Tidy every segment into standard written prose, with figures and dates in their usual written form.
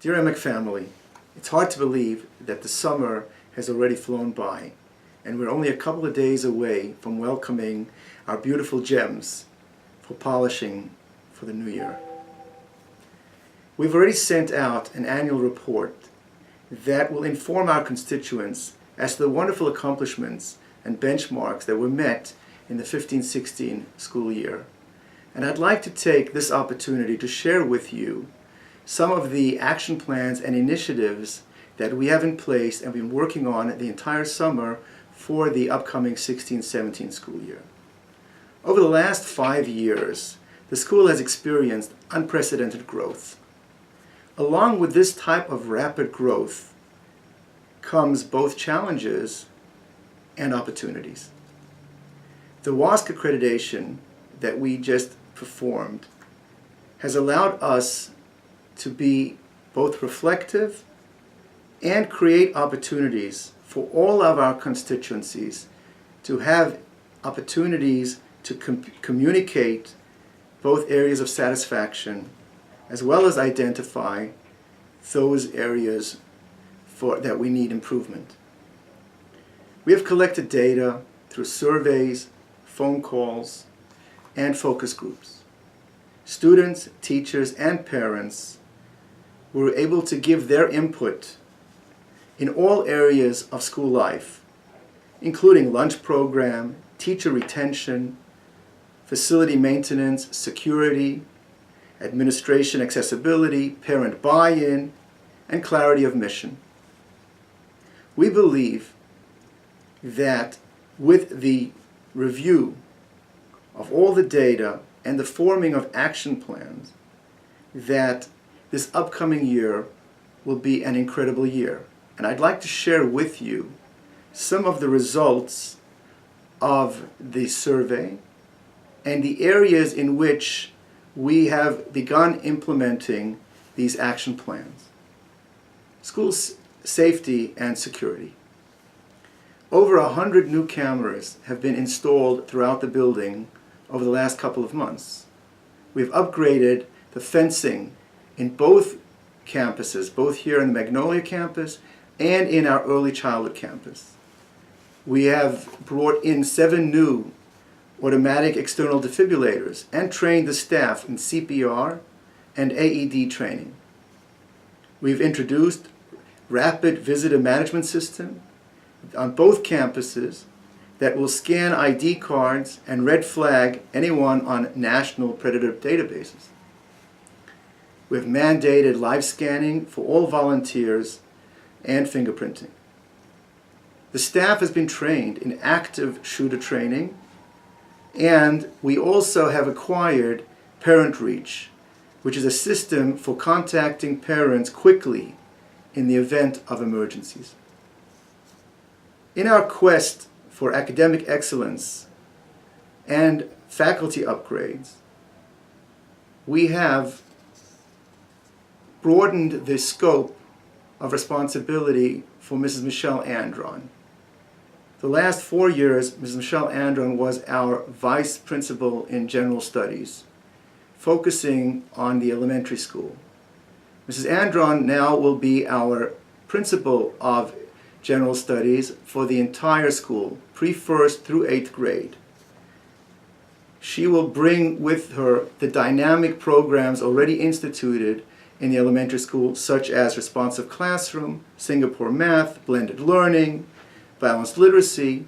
Dear Emek family, it's hard to believe that the summer has already flown by, and we're only a couple of days away from welcoming our beautiful gems for polishing for the new year. We've already sent out an annual report that will inform our constituents as to the wonderful accomplishments and benchmarks that were met in the 15-16 school year. And I'd like to take this opportunity to share with you some of the action plans and initiatives that we have in place and been working on the entire summer for the upcoming 16-17 school year. Over the last 5 years, the school has experienced unprecedented growth. Along with this type of rapid growth comes both challenges and opportunities. The WASC accreditation that we just performed has allowed us to be both reflective and create opportunities for all of our constituencies to have opportunities to communicate both areas of satisfaction as well as identify those areas that we need improvement. We have collected data through surveys, phone calls, and focus groups. Students, teachers, and parents were able to give their input in all areas of school life, including lunch program, teacher retention, facility maintenance, security, administration accessibility, parent buy-in, and clarity of mission. We believe that with the review of all the data and the forming of action plans, that this upcoming year will be an incredible year. And I'd like to share with you some of the results of the survey and the areas in which we have begun implementing these action plans. School safety and security. Over 100 new cameras have been installed throughout the building over the last couple of months. We've upgraded the fencing in both campuses, both here in the Magnolia campus and in our early childhood campus. We have brought in 7 new automatic external defibrillators and trained the staff in CPR and AED training. We've introduced rapid visitor management system on both campuses that will scan ID cards and red flag anyone on national predator databases. We've mandated live scanning for all volunteers and fingerprinting. The staff has been trained in active shooter training, and we also have acquired Parent Reach, which is a system for contacting parents quickly in the event of emergencies. In our quest for academic excellence and faculty upgrades, we have broadened the scope of responsibility for Mrs. Michelle Andron. The last 4 years, Mrs. Michelle Andron was our Vice Principal in General Studies, focusing on the elementary school. Mrs. Andron now will be our Principal of General Studies for the entire school, pre-1st through 8th grade. She will bring with her the dynamic programs already instituted in the elementary school, such as responsive classroom, Singapore math, blended learning, balanced literacy,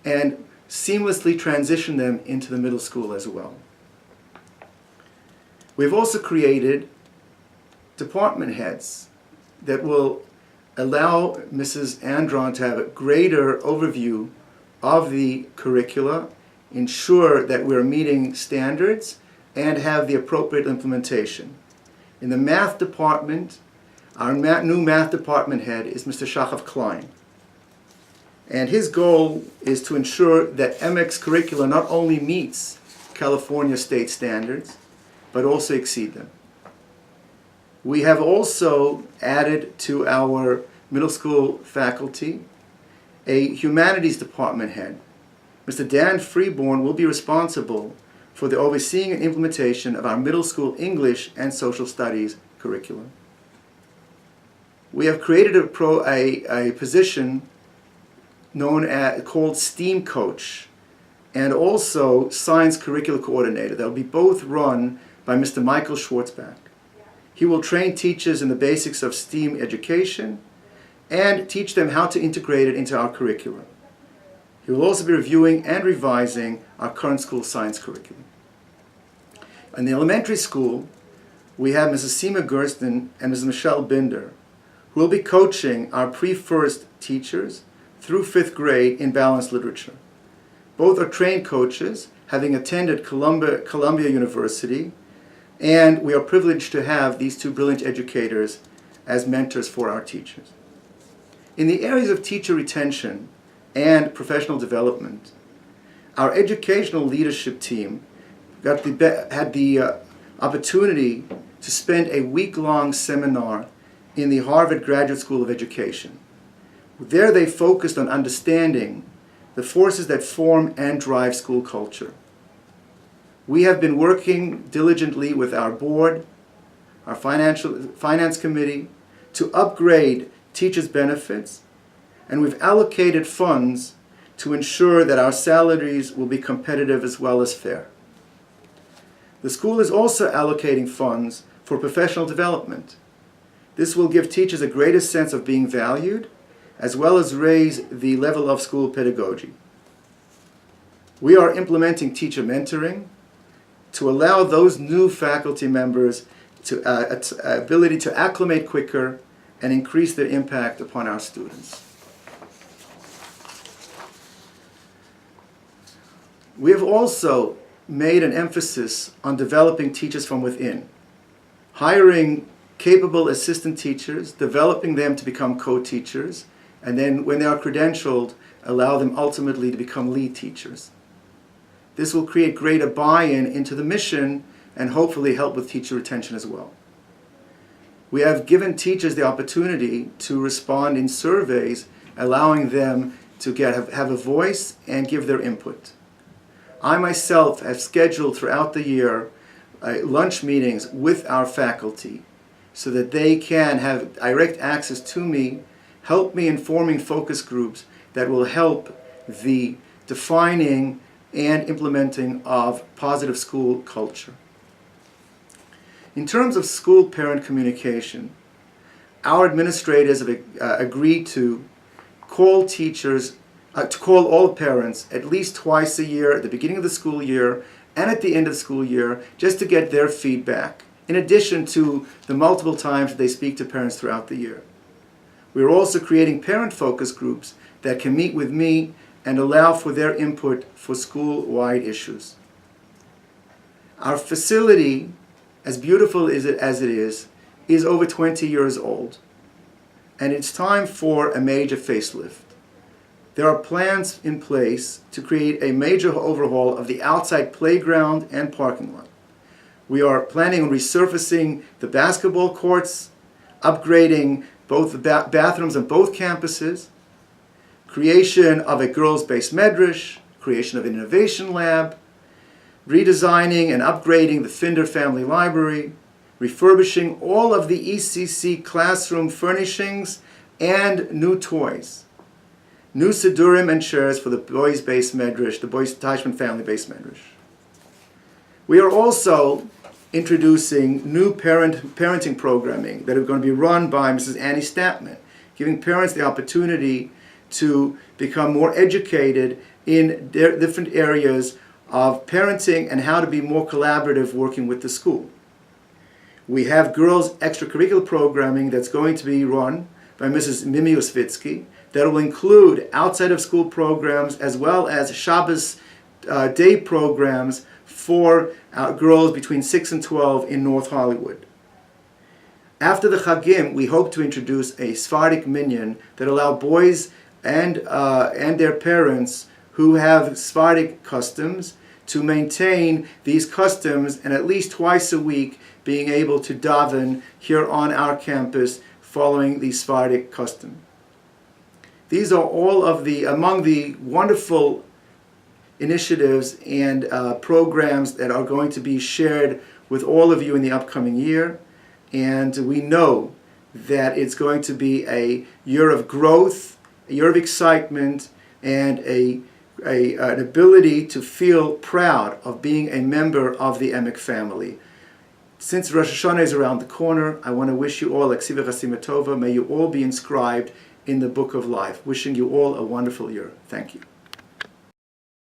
and seamlessly transition them into the middle school as well. We've also created department heads that will allow Mrs. Andron to have a greater overview of the curricula, ensure that we're meeting standards, and have the appropriate implementation. In the math department, our new math department head is Mr. Shachav Klein. And his goal is to ensure that Emek's curricula not only meets California state standards, but also exceed them. We have also added to our middle school faculty a humanities department head. Mr. Dan Freeborn will be responsible for the overseeing and implementation of our middle school English and social studies curriculum. we have created a position called STEAM Coach, and also Science Curricular Coordinator. That will be both run by Mr. Michael Schwartzbach. He will train teachers in the basics of STEAM education and teach them how to integrate it into our curriculum. He will also be reviewing and revising our current school science curriculum. In the elementary school, we have Mrs. Seema Gersten and Mrs. Michelle Binder, who will be coaching our pre-first teachers through 5th grade in balanced literature. Both are trained coaches, having attended Columbia University, and we are privileged to have these two brilliant educators as mentors for our teachers. In the areas of teacher retention and professional development, our educational leadership team had the opportunity to spend a week-long seminar in the Harvard Graduate School of Education. There they focused on understanding the forces that form and drive school culture. We have been working diligently with our board, our finance committee, to upgrade teachers' benefits, and we've allocated funds to ensure that our salaries will be competitive as well as fair. The school is also allocating funds for professional development. This will give teachers a greater sense of being valued, as well as raise the level of school pedagogy. We are implementing teacher mentoring to allow those new faculty members to ability to acclimate quicker and increase their impact upon our students. We have also made an emphasis on developing teachers from within, hiring capable assistant teachers, developing them to become co-teachers, and then when they are credentialed, allow them ultimately to become lead teachers. This will create greater buy-in into the mission and hopefully help with teacher retention as well. We have given teachers the opportunity to respond in surveys, allowing them to have a voice and give their input. I myself have scheduled throughout the year lunch meetings with our faculty so that they can have direct access to me, help me in forming focus groups that will help the defining and implementing of positive school culture. In terms of school parent communication, our administrators have agreed to call teachers, to call all parents at least twice a year at the beginning of the school year and at the end of the school year, just to get their feedback, in addition to the multiple times they speak to parents throughout the year. We are also creating parent focus groups that can meet with me and allow for their input for school-wide issues. Our facility, as beautiful as it is over 20 years old, and it's time for a major facelift. There are plans in place to create a major overhaul of the outside playground and parking lot. We are planning on resurfacing the basketball courts, upgrading both the bathrooms on both campuses, creation of a girls-based medrash, creation of an innovation lab, redesigning and upgrading the Finder Family Library, refurbishing all of the ECC classroom furnishings and new toys, new Sidurim and chairs for the boys-based medrash, the boys Teichman family-based medrash. We are also introducing new parenting programming that are going to be run by Mrs. Annie Statman, giving parents the opportunity to become more educated in their different areas of parenting and how to be more collaborative working with the school. We have girls' extracurricular programming that's going to be run by Mrs. Mimi Osvitsky that will include outside of school programs as well as Shabbos day programs for girls between 6 and 12 in North Hollywood. After the Chagim, we hope to introduce a Sephardic minyan that allow boys and their parents who have Sephardic customs to maintain these customs and at least twice a week being able to daven here on our campus following the Sephardic custom. These are all of among the wonderful initiatives and programs that are going to be shared with all of you in the upcoming year. And we know that it's going to be a year of growth, a year of excitement, and an ability to feel proud of being a member of the Emek family. Since Rosh Hashanah is around the corner, I want to wish you all, Leksiva Chasima Tova, may you all be inscribed in the Book of Life. Wishing you all a wonderful year. Thank you.